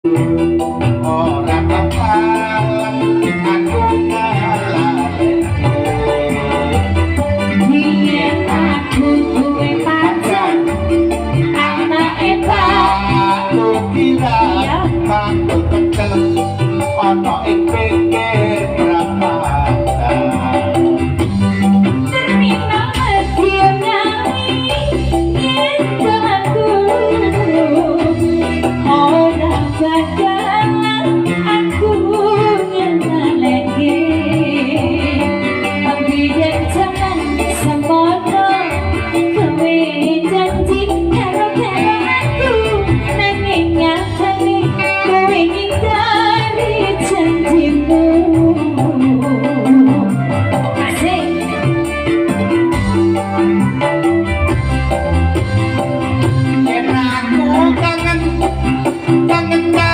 ora bakalan aku ngalalekno yen aku duwe pacar anake aku kira mantul kecel ana ing pinggir prapatan terminal dia nyanyi yen aku ora baca